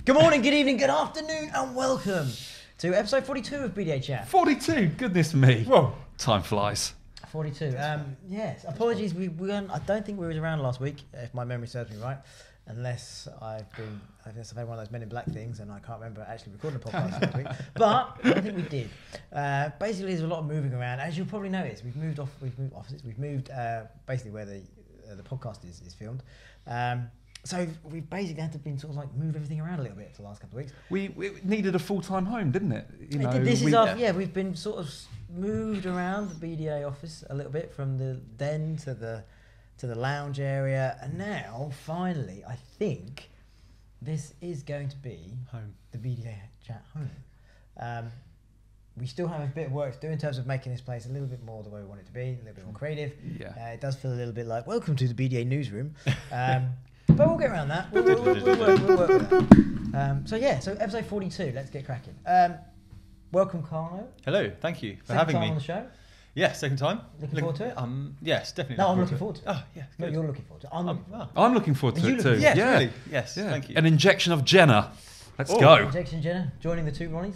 Good morning, good evening, good afternoon, and welcome to episode 42 of BDAchat. 42, goodness me. Whoa. Time flies. 42. Yes, apologies, we weren't, I don't think we were around last week, if my memory serves me right, unless I've had one of those Men in Black things and I can't remember actually recording a podcast last week. But I think we did. Basically, there's a lot of moving around. As you'll probably notice, we've moved offices, we've moved basically where the podcast is filmed. So we basically had to sort of like move everything around a little bit for the last couple of weeks. We needed a full-time home, didn't it? We've been sort of moved around the BDA office a little bit from the den to the lounge area, and now finally I think this is going to be home. The BDAchat home. We still have a bit of work to do in terms of making this place a little bit more the way we want it to be, a little bit more creative. Yeah. It does feel a little bit like welcome to the BDA newsroom. But we'll get around that. We'll work with that. So episode 42, let's get cracking. Welcome, Carlo. Hello, thank you for Second having time me. on the show. Yeah, second time. Looking forward to it? Yes, definitely. No, I'm looking forward to it. Oh, yeah. No, Good. you're looking forward to it. I'm looking forward to I'm looking forward to Are you it too. looking- Yes, yeah. really. Yes, Yeah. thank you. An injection of Jenna. Let's it. go. Injection Jenna, joining the two Ronnies.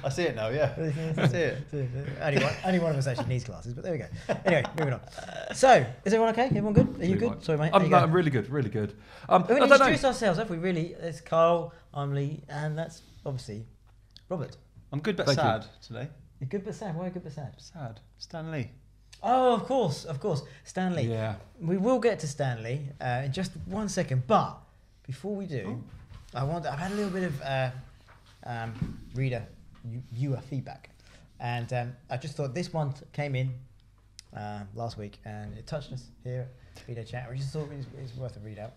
I see it now, yeah. I see it. Only one of us actually needs glasses, but there we go. Anyway, moving on. So, is everyone okay? Everyone good? Are you good? Sorry, mate. How you going? I'm really good, really good. We I haven't don't know. introduced ourselves, have we? Really? It's Carl, I'm Lee, and that's obviously Robert. I'm good but Thank you. sad today. You're good but sad. Why good but sad? Sad. Stan Lee. Oh, of course. Stanley. Yeah. We will get to Stanley in just 1 second, but before we do, I've had a little bit of viewer feedback, and I just thought this one came in last week, and it touched us here at BDAchat. We just thought it's worth a read out.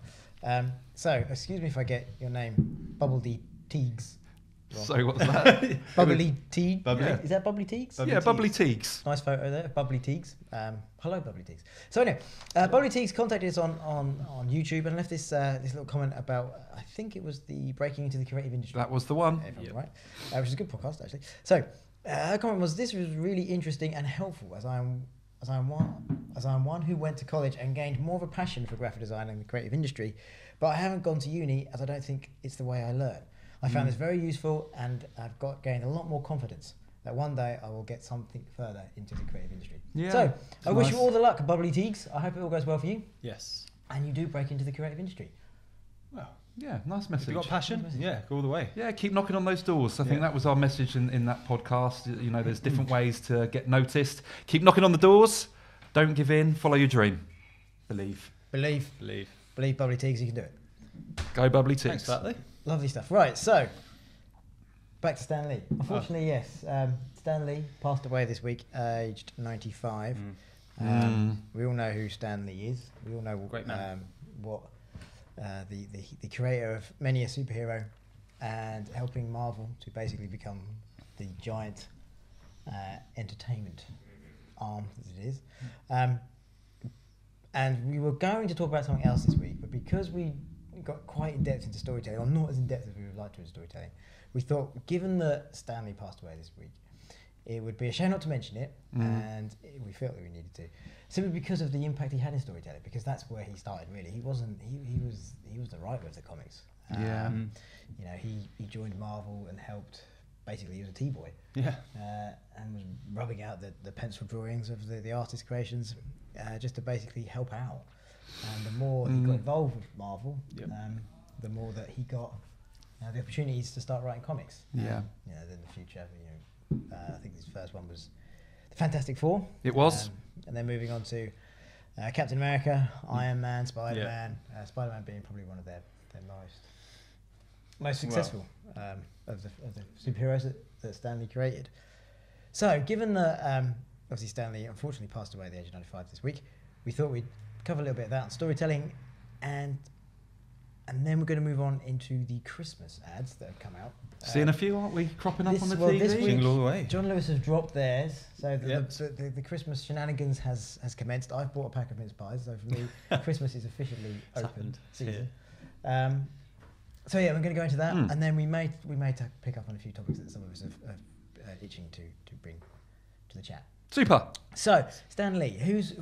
So, excuse me if I get your name, Bubbledy Teagues. wrong. So what's that? Bubbly Teague. Bubbly. Yeah. Is that Bubbly Teagues? Yeah, Bubbly Teagues. Nice photo there, Bubbly Teagues. Hello, Bubbly Teagues. So anyway, Bubbly Teagues contacted us on YouTube and left this little comment about, I think it was the breaking into the creative industry. That was the one. Everyone's right, which is a good podcast actually. So her comment was, "This was really interesting and helpful as I'm one who went to college and gained more of a passion for graphic design and the creative industry, but I haven't gone to uni as I don't think it's the way I learn. I found this very useful, and I've gained a lot more confidence that one day I will get something further into the creative industry." Yeah, So I wish nice. you all the luck, Bubbly Teagues. I hope it all goes well for you, Yes. and you do break into the creative industry. Well, Yeah, nice if message. you've got passion, yeah, go all the way. Yeah, keep knocking on those doors. I think that was our message in that podcast. You know, there's different ways to get noticed. Keep knocking on the doors. Don't give in. Follow your dream. Believe. Believe, Bubbly Teagues, you can do it. Go Bubbly Thanks Teagues. for that, Lee. Lovely stuff. Right, so back to Stan Lee. Unfortunately, yes, Stan Lee passed away this week, aged 95. We all know who Stan Lee is. We all know Great man. What the creator of many a superhero and helping Marvel to basically become the giant entertainment arm that it is. And we were going to talk about something else this week, but because we got quite in depth into storytelling, or not as in depth as we would like to in storytelling, we thought, given that Stanley passed away this week, it would be a shame not to mention it, and we felt that we needed to, simply because of the impact he had in storytelling. Because that's where he started. Really, he was the writer of the comics. Yeah. You know, he joined Marvel and helped. Basically, he was a T-boy. Yeah. And was rubbing out the pencil drawings of the artist creations, just to basically help out. And the more he got involved with Marvel, the more that he got the opportunities to start writing comics. Yeah. You know, in the future, I think his first one was the Fantastic Four. It was. And then moving on to Captain America, Iron Man, Spider-Man. Spider-Man being probably one of their most successful of the superheroes that Stan Lee created. So, given that obviously Stan Lee unfortunately passed away at the age of 95 this week, we thought we'd cover a little bit of that on storytelling, and then we're going to move on into the Christmas ads that have come out. Seeing a few, aren't we? Cropping up on the this TV. week, Jingle all the way. John Lewis has dropped theirs, so the Christmas shenanigans has commenced. I've bought a pack of mince pies, so for me, Christmas is officially open happened. season. So yeah, we're going to go into that, and then we may pick up on a few topics that some of us are itching to bring to the chat. Super. So Stan Lee, who's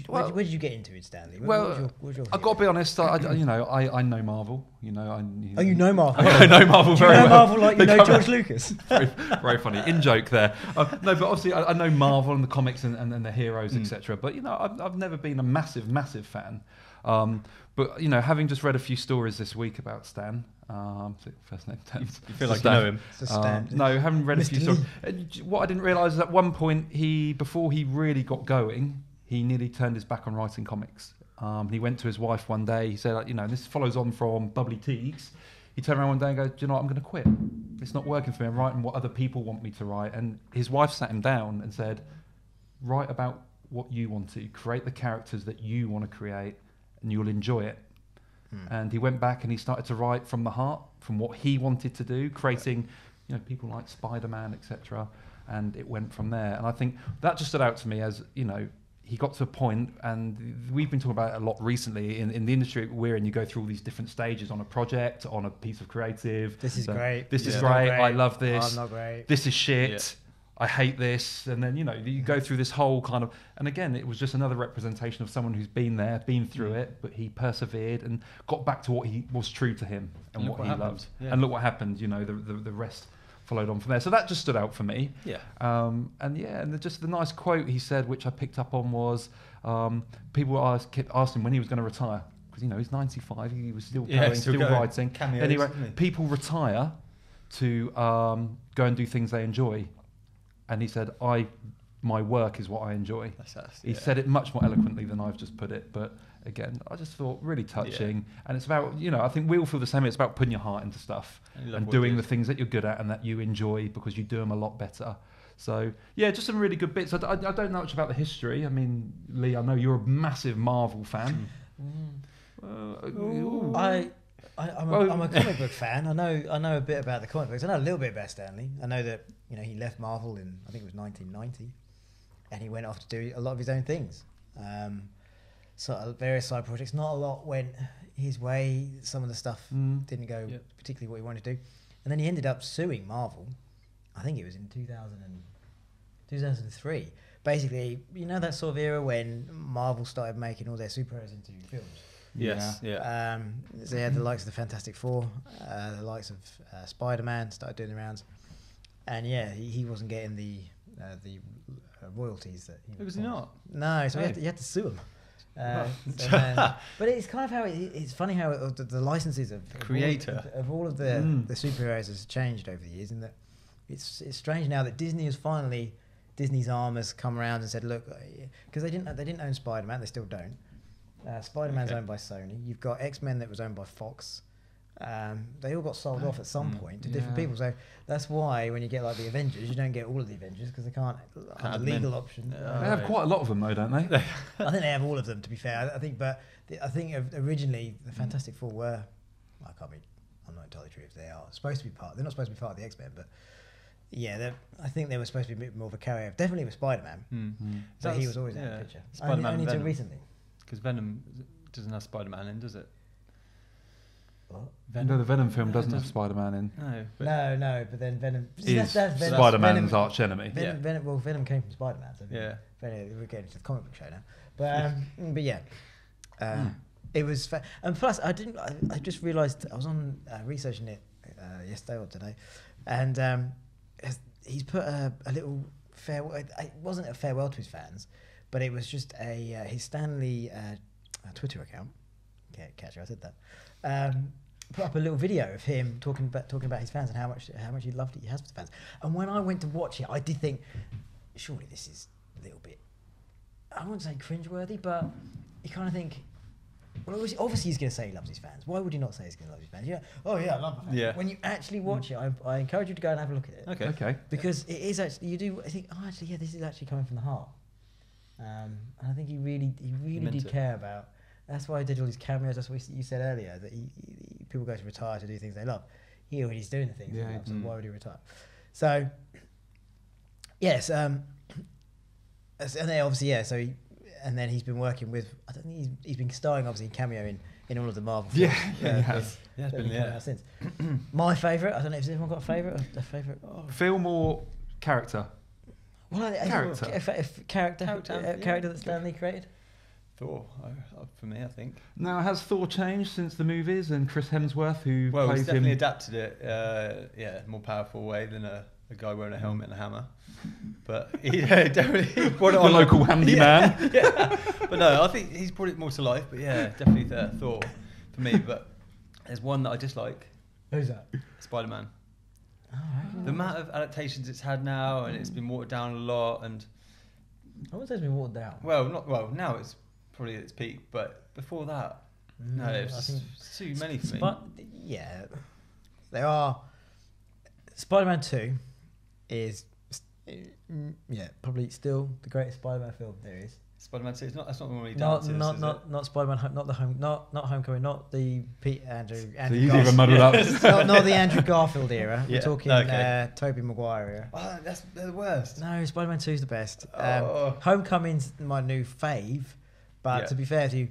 where did you get into it, Stanley? Well, I've got to be honest. I know Marvel. You know, you know Marvel. I know Marvel very well. You know Marvel like you know George Lucas. very, very funny in joke there. No, but obviously I know Marvel and the comics and the heroes, etc. But I've never been a massive fan. But having just read a few stories this week about Stan. First name Stan. You feel like you know him. No, haven't read a few stories. What I didn't realise is at one point before he really got going, he nearly turned his back on writing comics. He went to his wife one day. He said, this follows on from Bubbly Teagues. He turned around one day and goes, "Do you know what? I'm going to quit. It's not working for me. I'm writing what other people want me to write." And his wife sat him down and said, "Write about what you want to. Create the characters that you want to create, and you'll enjoy it." And he went back and he started to write from the heart, from what he wanted to do, creating, people like Spider-Man, etc. And it went from there. And I think that just stood out to me as, he got to a point, and we've been talking about it a lot recently in the industry we're in. You go through all these different stages on a project, on a piece of creative. This is great. This is great. I love this. I'm not great. This is shit. Yeah. I hate this. And then, you go through this whole kind of, and again, it was just another representation of someone who's been there, been through it, but he persevered and got back to what he was true to him and what he loved. Yeah. And look what happened, the rest followed on from there. So that just stood out for me. Yeah. And just the nice quote he said, which I picked up on, was people kept asking when he was going to retire. Because, he's 95, he was still going, still writing. Cameos, anyway, people retire to go and do things they enjoy. And he said, my work is what I enjoy. He said it much more eloquently than I've just put it. But again, I just thought really touching. Yeah. And it's about, I think we all feel the same. It's about putting your heart into stuff and doing the things that you're good at and that you enjoy, because you do them a lot better. So, yeah, just some really good bits. I don't know much about the history. I mean, Lee, I know you're a massive Marvel fan. I'm a comic book fan. I know a bit about the comic books. I know a little bit about Stanley. I know that he left Marvel in, I think it was 1990, and he went off to do a lot of his own things. So various side projects. Not a lot went his way. Some of the stuff didn't go particularly what he wanted to do, and then he ended up suing Marvel. I think it was in 2003. Basically, that sort of era when Marvel started making all their superheroes into films. Yes, yeah. So they had the likes of the Fantastic Four, the likes of Spider-Man started doing the rounds, and he wasn't getting the royalties that he was. He not? No, so he had to sue him. But it's kind of how it's funny how the licenses of all of the superheroes has changed over the years, in that it's strange now that Disney's arm has come around and said, look, because they didn't own Spider-Man, they still don't. Spider-Man's owned by Sony. You've got X-Men that was owned by Fox. They all got sold off at some point to different people. So that's why when you get like the Avengers, you don't get all of the Avengers because they can't have a legal option. They have quite a lot of them though, don't they? I think they have all of them, to be fair. I think originally the Fantastic Four were, I'm not entirely sure if they are supposed to be part. They're not supposed to be part of the X-Men, but yeah, I think they were supposed to be a bit more of a carryover. Definitely with Spider-Man. So he was always in the picture. Spider-Man only until recently. Because Venom doesn't have Spider-Man in, does it? What? No, the Venom film doesn't have Spider-Man in. No, but then Venom is Spider-Man's arch enemy. Venom came from Spider-Man. So we're getting to the comic book show now. But yeah, it was. And plus, I just realised I was on researching it yesterday or today, and he's put a little farewell. It wasn't a farewell to his fans, but it was just his Stanley Twitter account. Yeah, catch you, I said that. Put up a little video of him talking about his fans and how much he loved it he has for the fans. And when I went to watch it, I did think, surely this is a little bit, I wouldn't say cringeworthy, but you kind of think, well, obviously he's going to say he loves his fans. Why would he not say he's going to love his fans? Yeah. Oh yeah, I love my fans. Yeah. When you actually watch it, I encourage you to go and have a look at it. Okay. Because it is actually, you do think, this is actually coming from the heart. And I think he really did care about. That's why I did all these cameos. That's what you said earlier, that people go to retire to do things they love. He already's doing the things he loves, so why would he retire? So, yes, and then obviously, and then he's been working with, I don't think he's been starring obviously in cameo in all of the Marvel films. He has. Since. My favourite, I don't know if anyone got a favourite? Film or character? Well, Character. Character that Stan Lee created. Thor, for me, I think. Now, has Thor changed since the movies and Chris Hemsworth, who Well, plays he's definitely him? adapted it, more powerful way than a guy wearing a helmet and a hammer. But he definitely brought it The on. local handyman. Yeah. But no, I think he's brought it more to life. But yeah, definitely Thor for me. But there's one that I dislike. Who's that? Spider-Man. Oh, right. The amount of adaptations it's had now, and it's been watered down a lot. And I wouldn't say it's been watered down. now it's probably at its peak, but before that, no, it's just too many for me. Yeah, there are. Spider-Man 2 is, probably still the greatest Spider-Man film there is. Spider-Man 2, that's not normally Not Spider-Man, not Homecoming, not the Andrew So you even muddled up. not the Andrew Garfield era. Yeah, We're talking Tobey Maguire era. Oh, they're the worst. No, Spider-Man 2 is the best. Oh. Homecoming's my new fave, but Yeah. to be fair to you,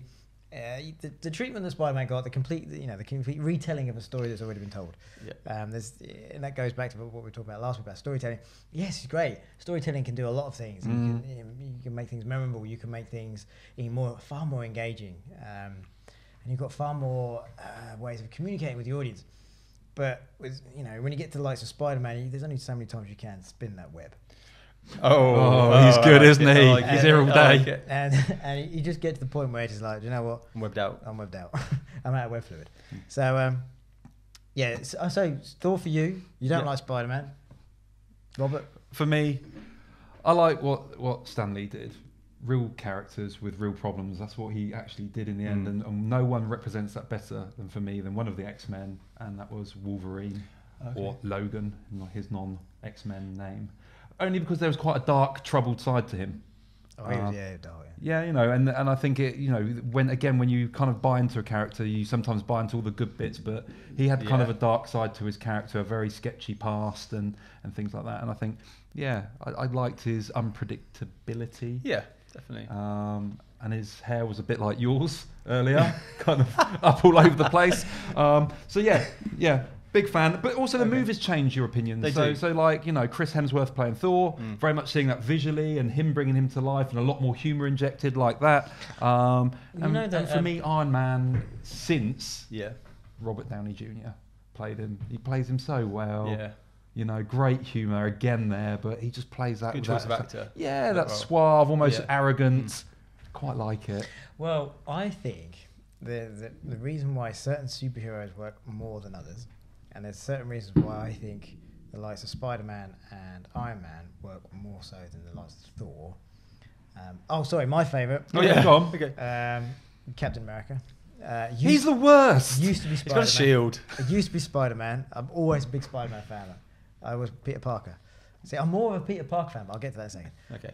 the treatment that Spider-Man got, the complete retelling of a story that's already been told. Yeah. And that goes back to what we were talking about last week about storytelling. Yes, it's great. Storytelling can do a lot of things. You can make things memorable. You can make things far more engaging, and you've got far more ways of communicating with the audience. But when you get to the likes of Spider-Man, there's only so many times you can spin that web. Oh, he's good, isn't he? He's here all day. And you just get to the point where it's just like, do you know what? I'm webbed out. I'm out of web fluid. So, so Thor for you. You don't like Spider-Man. Robert? For me, I like what Stan Lee did. Real characters with real problems. That's what he actually did in the end. And no one represents that better than one of the X-Men, and that was Wolverine or Logan, his non-X-Men name. Only because there was quite a dark, troubled side to him. Oh, he was, dark. Yeah, and I think when you kind of buy into a character, you sometimes buy into all the good bits, but he had kind of a dark side to his character, a very sketchy past and things like that. And I think, I liked his unpredictability. Yeah, definitely. And his hair was a bit like yours earlier, kind of up all over the place. Big fan, but also the movies change your opinion. So Chris Hemsworth playing Thor, very much seeing that visually, and him bringing him to life, and a lot more humour injected like that. And for me, Iron Man, since Robert Downey Jr. played him, he plays him so well. Yeah. Great humour again there, but he just plays that. Good choice of actor. Yeah, that suave, almost arrogant. Quite like it. Well, I think the reason why certain superheroes work more than others. And there's certain reasons why I think the likes of Spider-Man and Iron Man work more so than the likes of Thor. My favourite. Oh yeah, go on. Okay. Captain America. He's the worst. Used to be He's Spider-Man. got a shield. It used to be Spider-Man. I'm always a big Spider-Man fan. I was Peter Parker. See, I'm more of a Peter Parker fan, but I'll get to that in a second. Okay.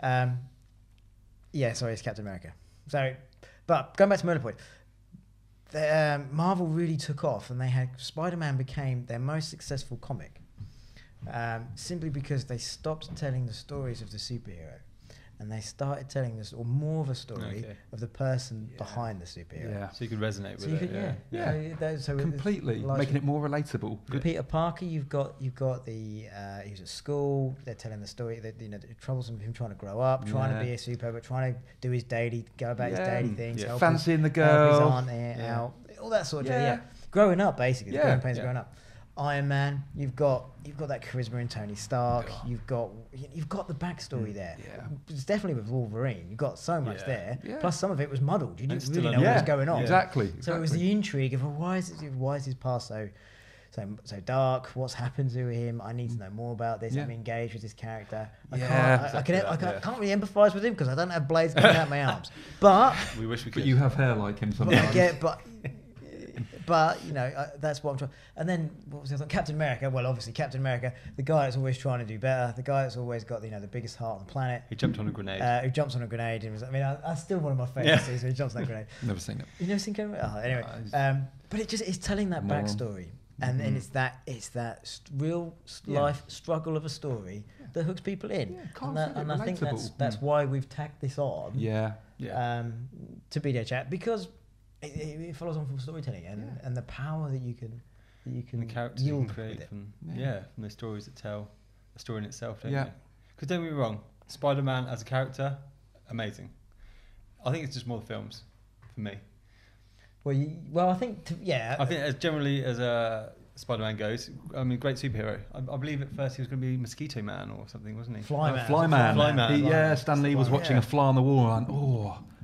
It's Captain America. So, but going back to my other point. Marvel really took off, and Spider-Man became their most successful comic, simply because they stopped telling the stories of the superhero, and they started telling this or more of a story of the person behind the superhero. Yeah, so you could resonate with it. So completely making it more relatable. Peter Parker, you've got the he's at school. They're telling the story that the troubles of him trying to grow up, trying to be a superhero, but trying to do his daily his daily things, fancying the help his girl, aunt out, all that sort of thing. Yeah, growing up basically. The growing pains of growing up. Iron Man, you've got that charisma in Tony Stark. You've got the backstory there. Yeah. It's definitely with Wolverine. You've got so much there. Yeah. Plus, some of it was muddled. You didn't really know what was going on. Exactly. So it was the intrigue of why is his past so dark? What's happened to him? I need to know more about this. I'm engaged with this character. I can't really empathise with him because I don't have blades coming out my arms. But we wish we could. But you have hair like him sometimes. But that's what I'm trying. And then what was the other? Captain America. Well, obviously Captain America, the guy that's always trying to do better, the guy that's always got the biggest heart on the planet. He jumped on a grenade. Who jumps on a grenade? And that's still one of my favourite scenes. He jumps on a grenade. Never seen it. You never seen Captain America? Anyway, but it's telling that backstory, and it's that real life struggle of a story that hooks people in. Yeah, and I think that's why we've tacked this on. To BDAchat, because it follows on from storytelling and the power that you can the characters you can create from the stories that tell a story in itself, don't you? Because don't get me wrong, Spider-Man as a character, amazing. I think it's just more the films for me. Well, I think I think as generally as a Spider-Man goes, I mean, great superhero. I believe at first he was going to be Mosquito Man or something, wasn't he? Flyman. Flyman. Stan Lee was watching a fly on the wall and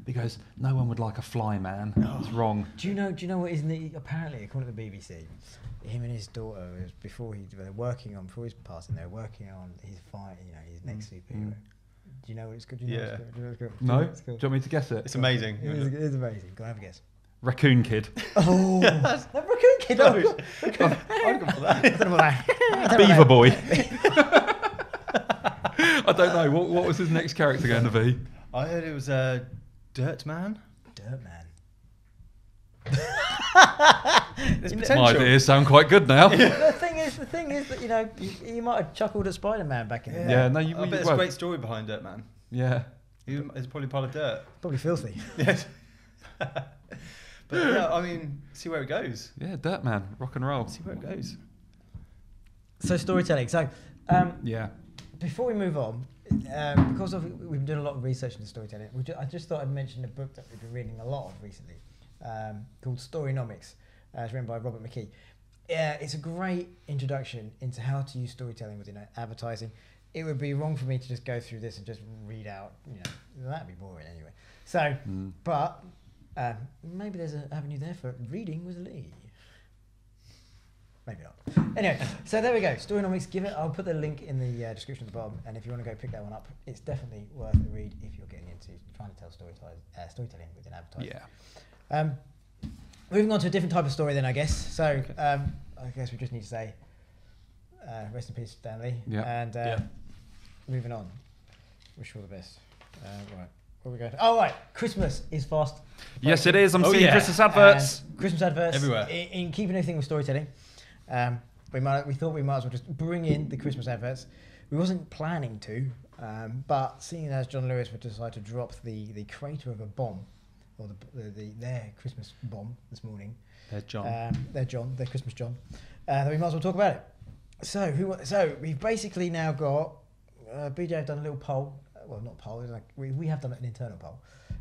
he goes, no one would like a fly man. It's wrong. Do you know what isn't it? Apparently, according to the BBC, him and his daughter before he's passing, they're working on his fight, his next superhero. Do you know what it's called? Yeah. No? Do you want me to guess it? It's amazing. It is amazing. Go and have a guess. Raccoon Kid. Oh, that Raccoon Kid. I've gone for that. I don't know about that. Beaver Boy. I don't know. What was his next character going to be? I heard it was Dirt Man. Dirt Man. There's My potential. ideas sound quite good now. The thing is that you might have chuckled at Spider-Man back in the day. Yeah, no, I bet there's a great story behind Dirt Man. Yeah. It's probably part of dirt. Probably filthy. Yes. But yeah, I mean, see where it goes. Yeah, Dirt Man, rock and roll. See where it goes. So storytelling. So Yeah. before we move on, because we've been doing a lot of research into storytelling, I just thought I'd mention a book that we've been reading a lot of recently, called Storynomics. It's written by Robert McKee. It's a great introduction into how to use storytelling within advertising. It would be wrong for me to just go through this and just read out, that'd be boring anyway. So, but maybe there's an avenue there for reading with Lee. Maybe not. Anyway, so there we go. Storynomics, I'll put the link in the description at the bottom, and if you want to go pick that one up, it's definitely worth a read if you're getting into trying to tell storytelling within advertising. Yeah. Moving on to a different type of story then, I guess. So I guess we just need to say rest in peace, Stan Lee. Yeah. And moving on. Wish you all the best. Right. Where are we going? Oh, right. Christmas is fast. Yes, it is. I'm seeing Christmas adverts. And Christmas adverts. Everywhere. In keeping everything with storytelling, we thought we might as well just bring in the Christmas adverts. We wasn't planning to, but seeing as John Lewis would decide to drop the crater of a bomb, or their Christmas bomb this morning. There's John. Their Christmas John. Then we might as well talk about it. So we've basically now got BJ have done a little poll. Well, not poll. We have done an internal poll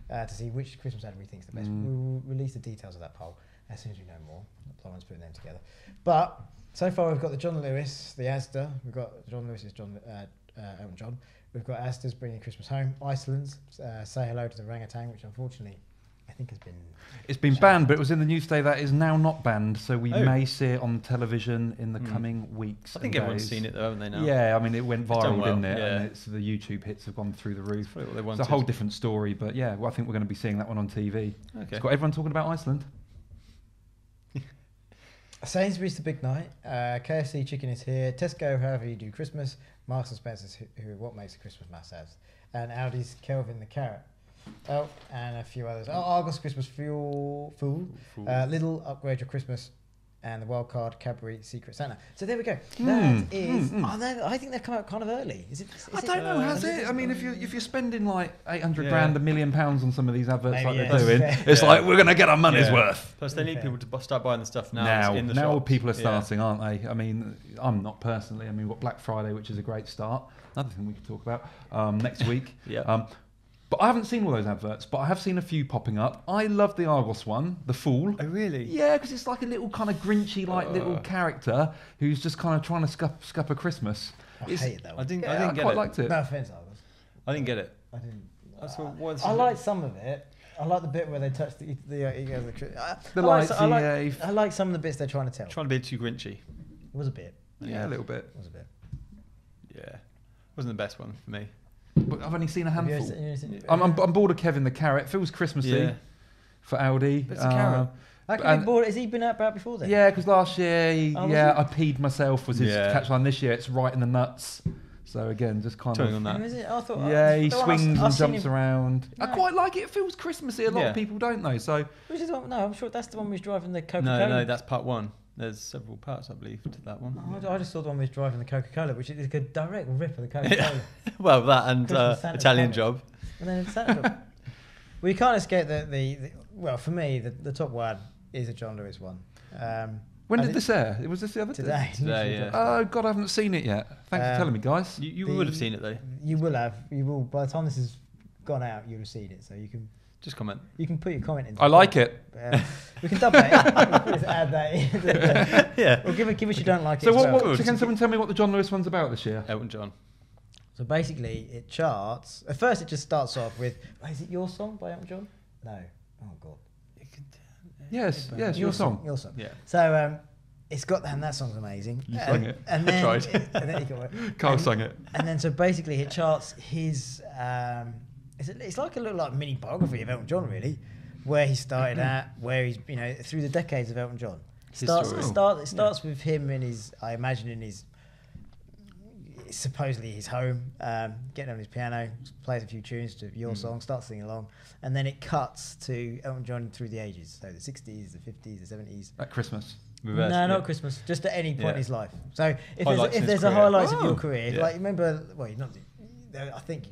to see which Christmas ad we think is the best. We'll release the details of that poll as soon as we know more. Someone's putting them together. But so far we've got the John Lewis, the Asda. We've got John Lewis's Elton John. We've got Asda's Bringing Christmas Home. Iceland's Say Hello to the Orangutan, which unfortunately I think has been... It's been banned, but it was in the news today that is now not banned, so we may see it on television in the coming weeks. I think everyone's seen it though, haven't they now? Yeah, I mean, it went viral, well, didn't it? yeah. And the YouTube hits have gone through the roof. Probably what they It's wanted. a whole different story, but yeah, I think we're going to be seeing that one on TV. Okay. It's got everyone talking about Iceland. Sainsbury's the big night. KFC chicken is here. Tesco, however you do Christmas. Marks and Spencer's what makes a Christmas must-haves. And Aldi's Kelvin the carrot. Oh, and a few others. Argos Christmas Fool. Lidl Upgrade Your Christmas. And the wild card Cadbury Secret Santa. So there we go. That is. I think they've come out kind of early. I don't know, has it? I mean, if you're spending like 800 Yeah. grand, £1 million on some of these adverts Maybe, like yeah. they're doing, Fair. it's like we're going to get our money's worth. Plus, they need people to start buying the stuff now. It's in the Now shops. people are Yeah. starting, aren't they? I mean, I'm not personally. I mean, we've got Black Friday, which is a great start. Another thing we could talk about next week. Yeah. But I haven't seen all those adverts, but I have seen a few popping up. I love the Argos one, the Fool. Oh, really? Yeah, because it's like a little kind of Grinchy, little character who's just kind of trying to scup a Christmas. I hated that I one. didn't I get quite it. liked it. No offence, Argos. I didn't get it. I didn't. What's I like some of it. I like the bit where they touch the The lights, I like some of the bits they're trying to tell. trying to be too grinchy. It was a bit. Yeah, a little bit. It was a bit. Yeah. Wasn't the best one for me. But I've only seen a Have you handful. seen- I'm bored of Kevin the Carrot. Feels Christmassy Yeah. for Aldi. But it's a carrot. How can you be bored? Has he been out about before then? Yeah, because last year, Oh, was it? I peed myself was his Yeah. catchline. This year, it's right in the nuts. So again, just kind Turning of. on Who that. is it? I thought. Yeah, he the one swings I've and seen jumps him- around. I No. quite like it. It feels Christmassy. A lot Yeah. of people don't know. So Which is the one? No, I'm sure that's the one who's driving the Coca-Cola. No, that's part one. There's several parts, I believe, to that one. I just saw the one who's driving the Coca-Cola, which is a direct rip of the Coca-Cola. Well, that and Christmas Santa's Italian coming. Job. And then it's that. Well, you can't escape the well, for me, the top one is a John Lewis one. When did this air? Was this the other Today. Today, yeah. Oh God, I haven't seen it yet. Thanks for telling me, guys. You would have seen it though. You will have. You will. By the time this has gone out, you'll have seen it. So you can Just comment. put your comment in. I like it. We can dub that in. We can just add that in. Yeah. Or give us you don't like it. So as well. can someone tell me what the John Lewis one's about this year? Elton John. So basically, it charts. At first, it just starts off with, is it Your Song by Elton John? No. Oh, God. Yes, your song. Your Song. Yeah. So it's got that, and that song's amazing. You sung it. And then, I tried. And then, you got it. Carl sung it. And then so basically, it charts his... it's like a little like mini biography of Elton John, really, where he started at, where he's, through the decades of Elton John. It starts with him in his, I imagine, in his... supposedly his home, getting on his piano, plays a few tunes to Your Song, starts singing along, and then it cuts to Elton John through the ages, so the 60s, the 50s, the 70s. At Christmas. Reverse, Not Christmas, just at any point in his life. So Highlights if there's his a career. highlight of your career, Yeah. like remember, I think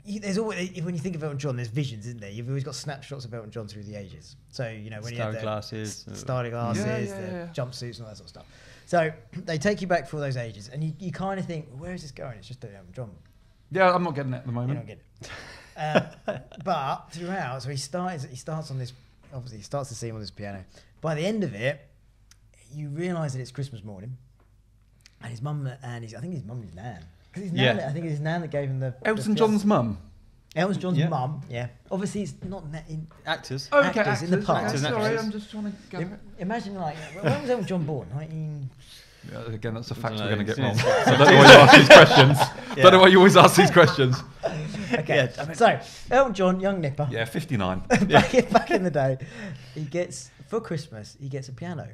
there's always, when you think of Elton John, there's visions, isn't there? You've always got snapshots of Elton John through the ages. So when you have the glasses, starry glasses, the jumpsuits, and all that sort of stuff. So they take you back for all those ages, and you kind of think, where is this going? It's just Elton John. Yeah, I'm not getting it at the You moment. don't get it. But throughout, so he starts on this. Obviously, he starts the scene on this piano. By the end of it, you realise that it's Christmas morning, and his mum and I think his mum and his nan. Because his nan, I think it's his nan that gave him the. Elton John's mum. Elton John's mum. Yeah. Obviously, it's not actors. Oh, okay, actors in the past. Actors. Sorry, I'm just trying to get it. Imagine when was Elton John born? 19. Yeah, again, that's a fact I we're don't going to know. get wrong. So I don't know why you ask these questions. Don't know why you always ask these questions. Okay. So Elton John, young nipper. Yeah, 59. back in the day, for Christmas he gets a piano.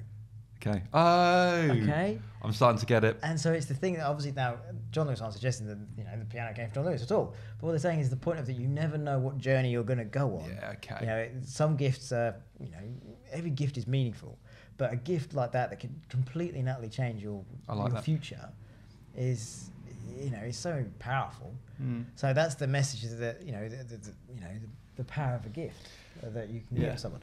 Okay. Oh. Okay. I'm starting to get it. And so it's the thing that obviously now John Lewis aren't suggesting that the piano came from John Lewis at all. But what they're saying is the point of that you never know what journey you're going to go on. Yeah. Okay. Some gifts are every gift is meaningful, but a gift like that can completely and utterly change your future is is so powerful. So that's the message that the power of a gift that you can give someone.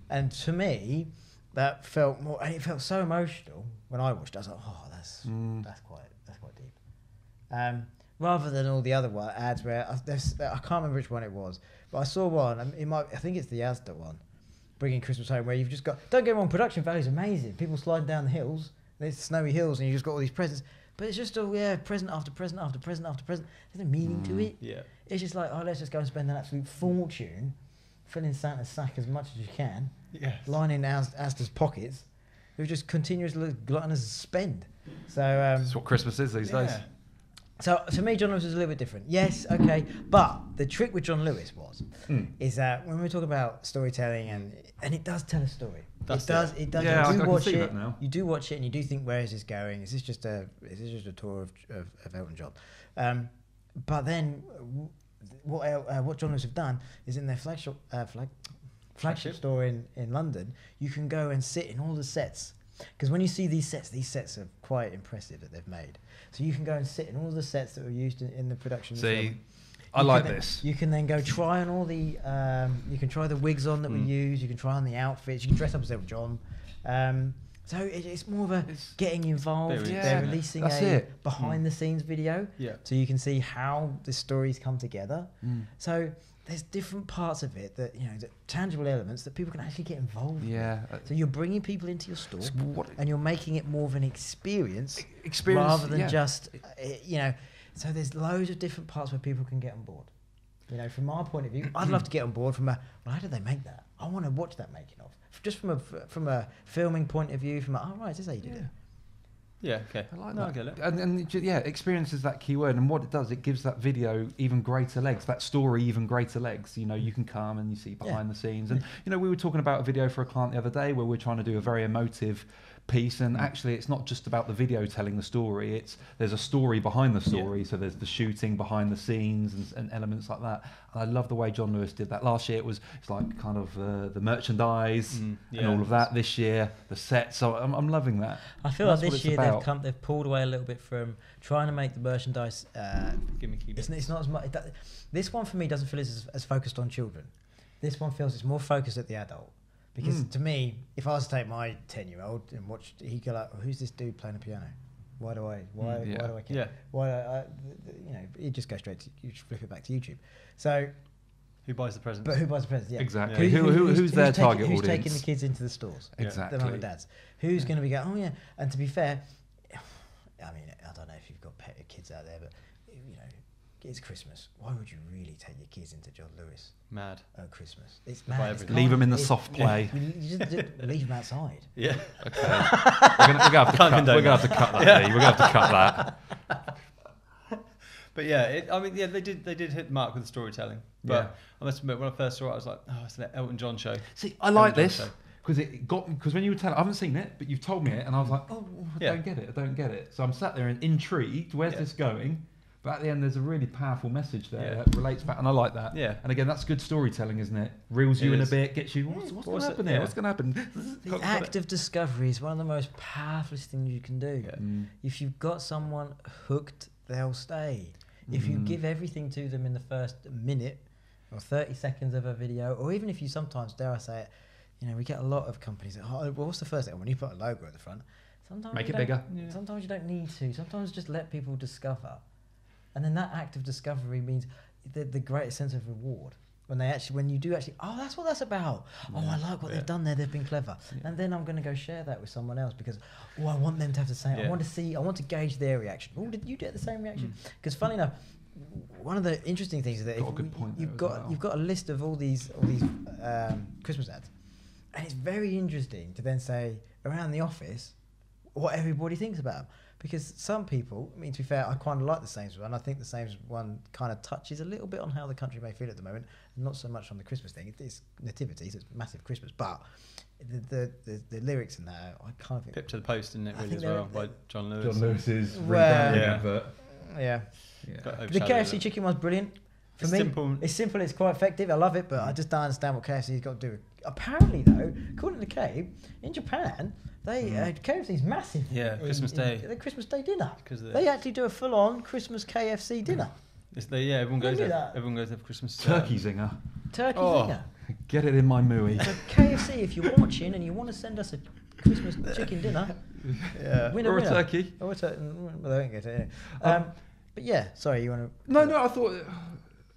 And to me, that felt more, and it felt so emotional when I watched it. I was like, oh, that's quite deep. Rather than all the other ads where I can't remember which one it was, but I saw one. I think it's the Asda one, Bringing Christmas Home, where you've just got. Don't get me wrong, production value is amazing. People sliding down the hills, there's snowy hills, and you just got all these presents. But it's just all present after present after present after present. There's no meaning to it. Yeah. It's just like, let's just go and spend an absolute fortune, fill in Santa's sack as much as you can. Yeah. Lining Asda's pockets, who just continuously gluttonous spend. So That's what Christmas is these days. So to me, John Lewis was a little bit different. Yes, okay, but the trick with John Lewis is that when we talk about storytelling and it does tell a story. It does. Yeah, I can see that now. You do watch it and you do think, where is this going? Is this just a tour of Elton John? But then what John Lewis have done is in their flagship store in London, you can go and sit in all the sets. Because when you see these sets are quite impressive that they've made. So you can go and sit in all the sets that were used in the production. See, I like this. You can then go try on all the. You can try the wigs on that we use. You can try on the outfits. You can dress up as Elton John. So it's more of a getting involved. They're releasing behind the scenes video. Yeah. So you can see how the stories come together. So there's different parts of it that the tangible elements that people can actually get involved with. So you're bringing people into your store and you're making it more of an experience rather than just so there's loads of different parts where people can get on board. From our point of view, I'd love to get on board how did they make that? I want to watch that making of. Just from a filming point of view, is this how you do it? Yeah, okay. I like that. that. I get it. And experience is that key word. And what it does, it gives that video even greater legs, that story even greater legs. You can come and you see behind the scenes. And, we were talking about a video for a client the other day where we're trying to do a very emotive piece, and actually it's not just about the video telling the story, there's a story behind the story. So there's the shooting behind the scenes and elements like that. And I love the way John Lewis did that. Last year it's like kind of the merchandise and all of that. This year the set, so I'm loving that. I feel like this year they've pulled away a little bit from trying to make the merchandise gimmicky. It's not as much. This one for me doesn't feel as focused on children. This one feels it's more focused at the adult. Because to me, if I was to take my 10-year-old and watch, he'd go like, "Who's this dude playing a piano? Why do I care? Yeah. He'd just go straight to, you flip it back to YouTube. So, Who buys the presents? but who buys the presents? Yeah, Exactly. Who's their target who's audience? taking the kids into the stores? Exactly. The mum and dads. Who's going to be going? Oh yeah. And to be fair, I mean, I don't know if you've got kids out there, but you know, it's Christmas. Why would you really take your kids into John Lewis Mad. at Christmas? It's Buy mad. everything. Leave them in the soft play. You just leave them outside. Yeah. Okay. We're gonna have to cut that. Lee. We're gonna have to cut that. But yeah, they did hit the mark with the storytelling. But I must admit, when I first saw it, I was like, oh, it's an Elton John show. See, I like this because when you were telling, I haven't seen it, but you've told me it, and I was like, oh, I don't get it. So I'm sat there and intrigued. Where's this going? But at the end, there's a really powerful message there that relates back, and I like that. Yeah. And again, that's good storytelling, isn't it? Reels you in a bit, gets you. What's going to happen here? What's going to happen? The act of discovery is one of the most powerful things you can do. Yeah. If you've got someone hooked, they'll stay. If you give everything to them in the first minute or 30 seconds of a video, or even if you sometimes, dare I say it, you know, we get a lot of companies that, well, what's the first thing? When you put a logo at the front, sometimes Make it bigger. Sometimes you don't need to. Sometimes just let people discover. And then that act of discovery means the greatest sense of reward. When you do actually, oh, that's what that's about. Oh, I like what they've done there. They've been clever. And then I'm going to go share that with someone else because, I want them to have the same. I want to gauge their reaction. Oh, did you get the same reaction? Because funny enough, one of the interesting things is that you've got a list of all these Christmas ads, and it's very interesting to then say around the office what everybody thinks about them. Because some people, I mean, to be fair, I kind of like the Sainsbury's one. I think the Sainsbury's one kind of touches a little bit on how the country may feel at the moment, not so much on the Christmas thing. It's nativity, so it's massive Christmas. But the lyrics in that, I kind of think... Pip to the post, didn't it, really, as well, by John Lewis. John Lewis's Well, rebranding advert. Yeah. Got The KFC chicken one's brilliant. For me, it's simple, it's quite effective. I love it, but I just don't understand what KFC's got to do. Apparently, though, according to Cabe, in Japan, KFC's massive. Yeah, Christmas Day. The Christmas Day dinner. They actually do a full-on Christmas KFC dinner. Everyone goes there. Everyone goes there for Christmas. Turkey zinger. Turkey zinger. Get it in my mooey. So KFC, if you're watching and you want to send us a Christmas chicken dinner, or a turkey. Or a turkey. Well, they won't get it. But yeah, sorry, you want to... No, I thought...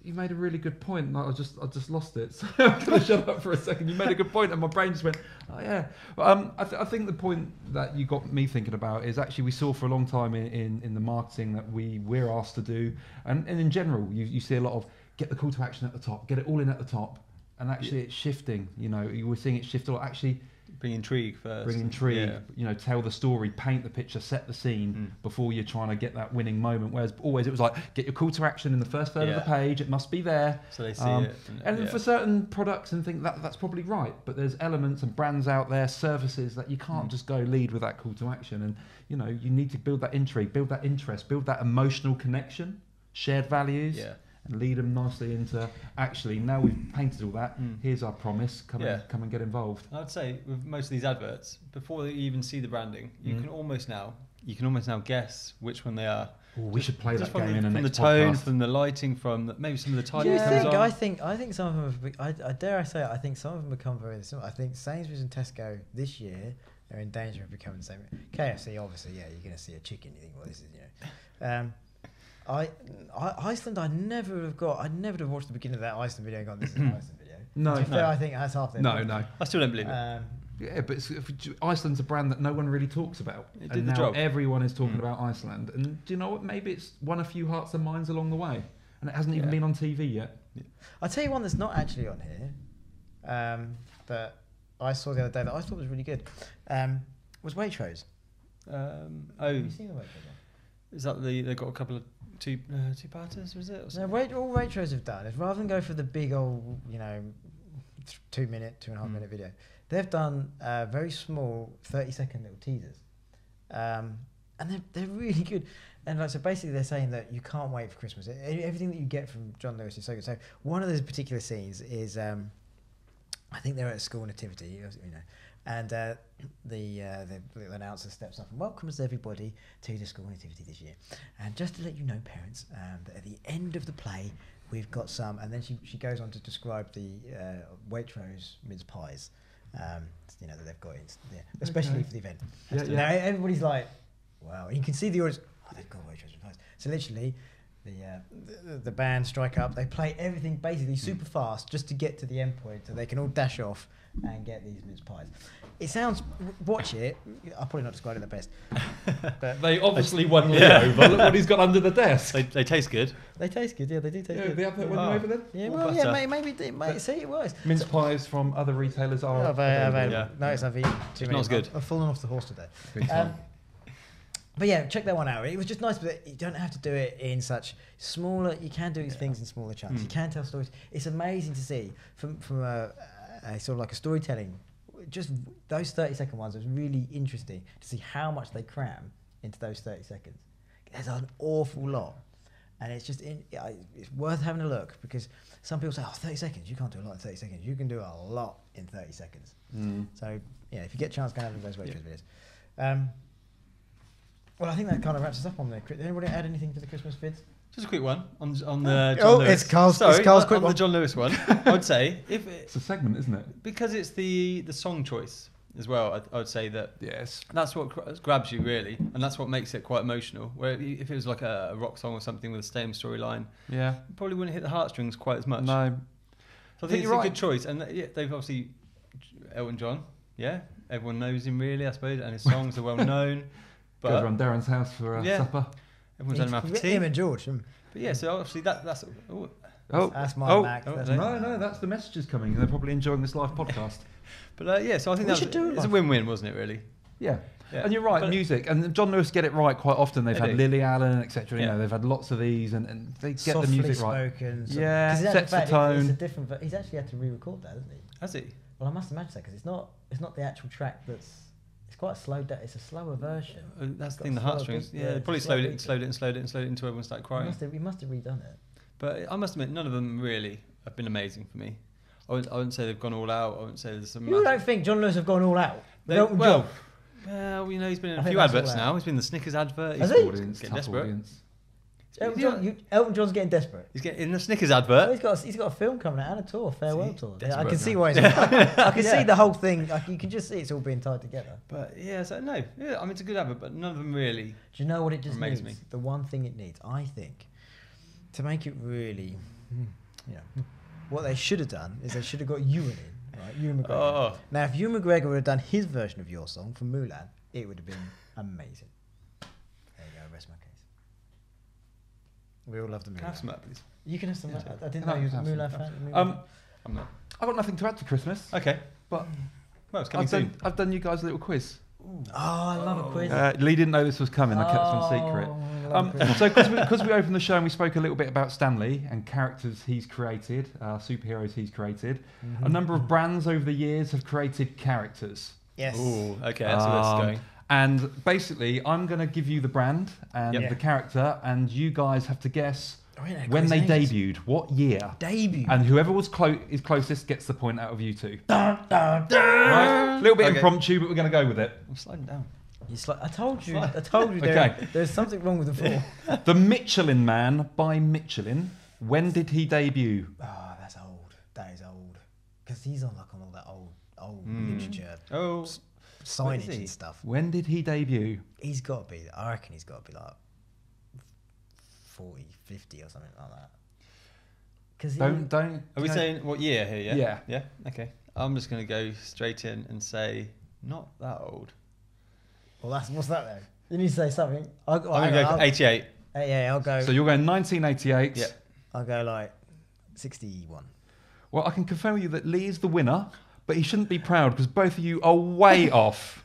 You made a really good point. I just lost it. So I'm going to shut up for a second. You made a good point, and my brain just went, oh yeah. I think the point that you got me thinking about is actually we saw for a long time in the marketing that we're asked to do, and in general you see a lot of get the call to action at the top, get it all in at the top, and actually it's shifting. You know, we're seeing it shift a lot. Actually, bring intrigue first. Bring intrigue. Yeah. You know, tell the story, paint the picture, set the scene before you're trying to get that winning moment. Whereas always it was like, get your call to action in the first third of the page. It must be there. So they see it. And for certain products and things, that's probably right. But there's elements and brands out there, services that you can't just go lead with that call to action. And, you know, you need to build that intrigue, build that interest, build that emotional connection, shared values. Yeah. And lead them nicely into, actually, now we've painted all that, here's our promise, come and get involved. I would say with most of these adverts, before you even see the branding, you can almost now guess which one they are. Ooh, we should play that game in the next podcast. From the tone, from the lighting, from maybe some of the typing that comes on. I think some of them I dare I say it, I think some of them become very similar. I think Sainsbury's and Tesco this year are in danger of becoming the same. KFC, obviously, you're going to see a chicken, you think, well, this is, you know... Iceland, I'd never would have watched the beginning of that Iceland video and gone, this is an Iceland video. No. Fair, I think that's half the... No. I still don't believe it. Yeah, but Iceland's a brand that no one really talks about. It did and the now job. Everyone is talking about Iceland. And do you know what? Maybe it's won a few hearts and minds along the way. And it hasn't even been on TV yet. Yeah. I'll tell you one that's not actually on here, that I saw the other day that I thought was really good, was Waitrose. Have you seen the Waitrose one? Is that they've got a couple of two-parters, was it? No, all Waitrose have done is rather than go for the big old, 2.5 minute video, they've done very small 30-second little teasers, and they're really good. And so basically they're saying that you can't wait for Christmas. Everything that you get from John Lewis is so good. So one of those particular scenes is, I think they're at a school nativity, and the announcer steps up and welcomes everybody to the school nativity this year. And just to let you know, parents, that at the end of the play, we've got some, and then she goes on to describe the Waitrose mince pies. You know that they've got it, especially for the event. Yeah, yeah. Now everybody's like, wow, and you can see the audience. Oh, they've got Waitrose revised. So literally, the band strike up. They play everything basically super fast just to get to the end point, so they can all dash off and get these mince pies. It sounds. Watch it. I'll probably not describe it the best. But they obviously won Leo over. Look what he's got under the desk. They taste good. They taste good. Yeah, they do taste good. The advert won you over then. Yeah, More well, butter. yeah, maybe see it was. Mince pies from other retailers are Available. Yeah. No, I've eaten too many. not as good. I've fallen off the horse today. Big time. But yeah, check that one out. It was just nice, but you don't have to do it in such smaller. You can do these things in smaller chunks. You can tell stories. It's amazing to see from a sort of like a storytelling. Just those 30-second ones was really interesting to see how much they cram into those 30 seconds. There's an awful lot, and it's just it's worth having a look, because some people say, "Oh, 30 seconds, you can't do a lot in 30 seconds. You can do a lot in 30 seconds." So yeah, if you get a chance, go and have those Waitrose videos. Well, I think that kind of wraps us up on there. Did anybody add anything to the Christmas vids? Just a quick one on the John Lewis. It's Carl's quick on one. the John Lewis one. I would say It's a segment, isn't it? because it's the song choice as well. I would say that Yes. that's what grabs you really, and that's what makes it quite emotional. Where if it was like a rock song or something with the same storyline, Yeah. it probably wouldn't hit the heartstrings quite as much. No. So I think you're it's a right. good choice, and they've obviously Elton John. Yeah, everyone knows him really, I suppose, and his songs are well known. Goes But around Darren's house for supper. everyone's had him out for tea. Him and George. But yeah, so obviously that's Oh, That's my Mac. That's no, that's the messages coming. They're probably enjoying this live podcast. But yeah, so I think We that should do it's a live. win-win, wasn't it? Really. Yeah. Yeah. And you're right, But- music. And John Lewis get it right quite often. They've They had do. Lily Allen, etc. You Yeah. know, they've had lots of these, and they get softly the music right. spoken. Yeah, 'cause in sets the fact, tone. It's a different. He's actually had to re-record that, hasn't he? Has he? Well, I must imagine that, because it's not the actual track that's. It's quite slowed down. It's a slower version. That's Got the thing, the slower heartstrings. beat, Yeah, yeah, they probably it's a slow slowed it beat. and slowed it and slowed it and slowed it until everyone started crying. He must have redone it. But I must admit, none of them really have been amazing for me. I wouldn't say they've gone all out. I wouldn't say there's some. You don't think John Lewis have gone all out? Elton well, John. well, you know, he's been in I a think few that's adverts all out. now. He's been in the Snickers advert. Has He's he? Audience, getting tough desperate. audience. Elton John's getting desperate. He's getting in the Snickers Oh, advert. he's got a film coming out and a tour, farewell tour. Yeah, I desperate can see now. why. I can Yeah. see the whole thing. Like, you can just see it's all being tied together. But yeah, so no, yeah, I mean it's a good advert, but none of them really. Do you know what it just Amaze needs? me. The one thing it needs, I think, to make it really, what they should have done is they should have got Ewan in, right? Ewan McGregor. Oh, Now, if Ewan McGregor would have done his version of your song from Mulan, it would have been amazing. There you go, rest my case. We all love the can I have Mulan. some of that, please? You can have some. I didn't Can know I you was a have some? Mulan fan. I'm not. I've got nothing to add to Christmas, Okay. but Well, it's coming soon. I've done you guys a little quiz. Oh, I love a quiz. Lee didn't know this was coming. I kept it on secret. I love a quiz. So because we opened the show and we spoke a little bit about Stanley and characters he's created, superheroes he's created, a number of brands over the years have created characters. Yes. Ooh, okay, that's where it's going. And basically, I'm going to give you the brand and Yep. the character, and you guys have to guess Oh, yeah, when quiz they names. debuted, what year. Debut. And whoever was is closest gets the point out of you two. Dun, dun, dun. Right? A little bit Okay. impromptu, but we're going to go with it. I'm sliding down. I told you. Okay. There's something wrong with the fall. The Michelin Man by Michelin. When did he debut? Oh, that's old. That is old. Because he's on all that old literature Oh, signage he? and stuff. When did he debut? He's got to be. I reckon he's got to be like 40, 50 or something like that. Because Don't. are we saying what year here? Yeah. Yeah. Yeah. Okay. I'm just going to go straight in and say not that old. Well, what's that then? You need to say something. I'm going to go for 88. Yeah, I'll go. So you're going 1988. Yeah. I'll go like 61. Well, I can confirm with you that Lee is the winner, but he shouldn't be proud because both of you are way off.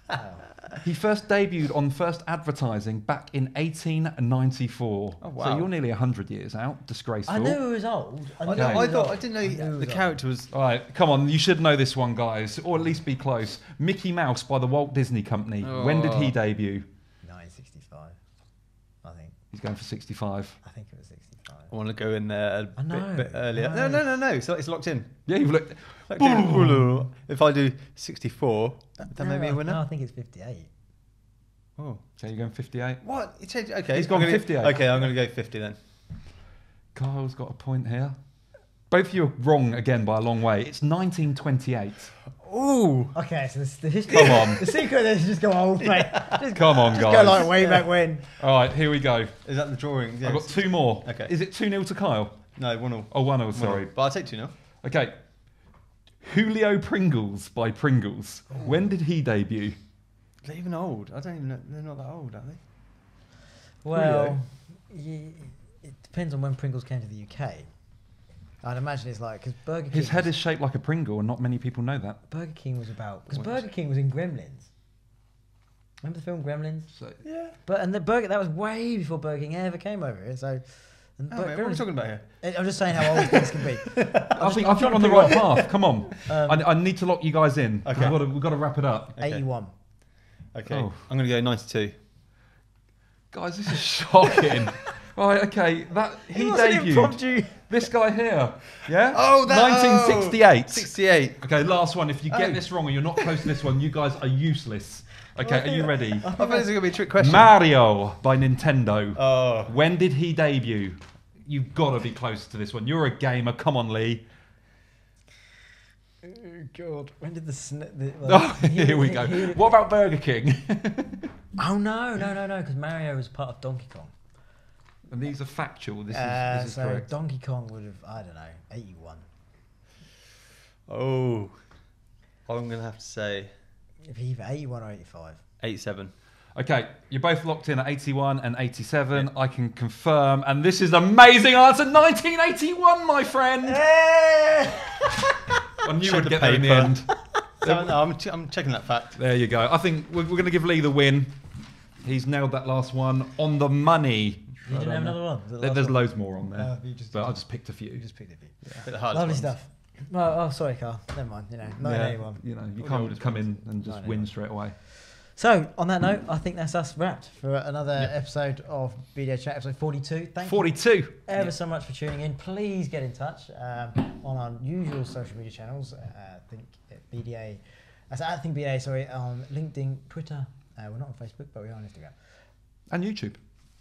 He first debuted on first advertising back in 1894. Oh, wow. So you're nearly 100 years out. Disgraceful. I knew he was old. I didn't I knew know he the was character was. All right, come on. You should know this one, guys, or at least be close. Mickey Mouse by the Walt Disney Company. When did he debut? 1965. I think. He's going for 65. I think it was 65. I want to go in there I a know, bit earlier. I know. No. So it's locked in. Yeah, you've looked. Locked in. If I do 64, that may be a winner. No, I think it's 58. Oh. So you're going 58. What? You changed. Okay. He's gone I'm gonna- 58. Okay, I'm going to go 50 then. Kyle's got a point here. Both of you are wrong again by a long way. It's 1928. Ooh. Okay, so the history. Come on. The secret is just go old, mate. Just, Come on, just guys. go like way back when. All right, here we go. Is that the drawing? Yeah. I've got 2 more. Okay. Is it 2-0 to Kyle? No, 1-0. Oh, 1-0, sorry. But I'll take 2-0. Okay. Julio Pringles by Pringles. When did he debut? They're even old. I don't even know. They're not that old, are they? Well, it depends on when Pringles came to the UK. I'd imagine it's like because Burger King. His head is shaped like a Pringle, and not many people know that. Burger King was about because Burger King was in Gremlins. Remember the film Gremlins? So, Yeah. The Burger that was way before Burger King ever came over here. So, and Oh, mate, what are we talking about here? I'm just saying how old things can be. I think we're on the right path. Come on, I need to lock you guys in. Okay. We've got to wrap it up. Okay. 81. Okay. Oh. I'm going to go 92. Guys, this is shocking. Right, okay, he debuted. This guy here, yeah? Oh, that 1968. 68. Okay, last one. If you get this wrong and you're not close to this one, you guys are useless. Okay, are you ready? I thought this was going to be a trick question. Mario by Nintendo. Oh. When did he debut? You've got to be close to this one. You're a gamer. Come on, Lee. Oh, God. When did Here we go. What about Burger King? Oh, no. Because Mario was part of Donkey Kong. And these are factual. This is so correct. Donkey Kong would have, I don't know, 81. Oh. I'm going to have to say If either 81 or 85. 87. Okay, you're both locked in at 81 and 87. I can confirm, and this is an amazing answer. 1981, my friend. I knew we'd get there in the end. So, no, I'm checking that fact. There you go. I think we're going to give Lee the win. He's nailed that last one on the money. You didn't have another one? There's loads more on there, but I You just picked a few. just picked a few. The hardest Lovely ones. stuff. Well, sorry, Carl. Never mind. 1981. You know, you All the can't oldest come ones. in and just win straight away. So, on that note, I think that's us wrapped for another episode of BDAchat, episode 42. Thank 42. you ever so much for tuning in. Please get in touch on our usual social media channels. Think BDA. I think BDA. Sorry, on LinkedIn, Twitter. We're not on Facebook, but we are on Instagram And YouTube.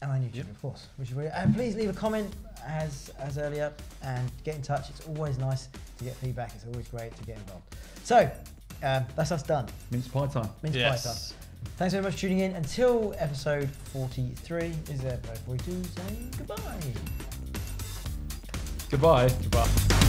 and on YouTube, of course. Which is really, please leave a comment as earlier and get in touch. It's always nice to get feedback. It's always great to get involved. So, that's us done. Mince pie time. Mince pie time. Thanks very much for tuning in. Until episode 43, this is episode 42, saying goodbye. Goodbye.